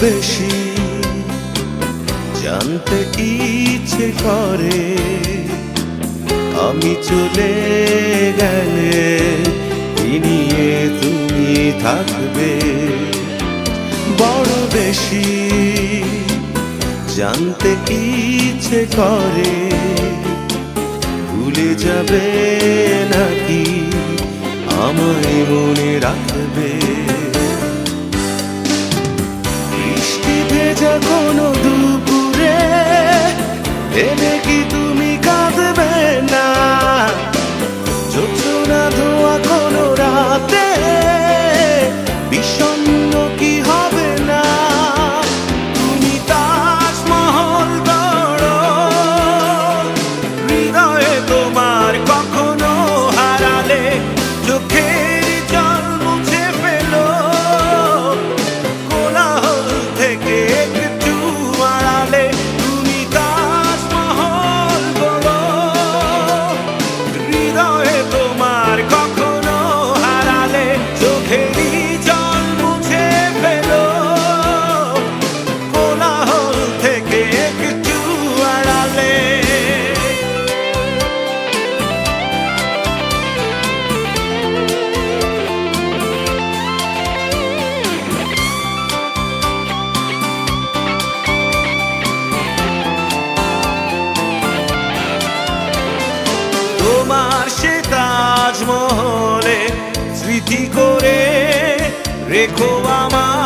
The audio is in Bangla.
বেশি জানতে ইচ্ছে করে, আমি চলে গেলে কি নিয়ে তুমি থাকবে। বড় বেশি জানতে ইচ্ছে করে, ভুলে যাবে নাকি আমায় মনে রাখবে। বৃষ্টি ভেজা কোনো দুপুরে এলে কি তুমি কাঁদবে না? জোছনা ধোয়া কোনো রাতে বিষণ্ণ কি হবে না? তুমি তাজমহল গড়ো, হৃদয়ে তোমার কখনো হারালে চোখের জল মুছে ফেলো। কোলাহল থেকে একটু আড়ালে তুমি তাজমহল গড়ো, হৃদয়ে তোমার কখনো হারালে চোখেরই জল মুছে ফেলো। কোলাহল থেকে একটু আড়ালে। তোমার সে তাজমহলে স্মৃতি করে রেখো আমার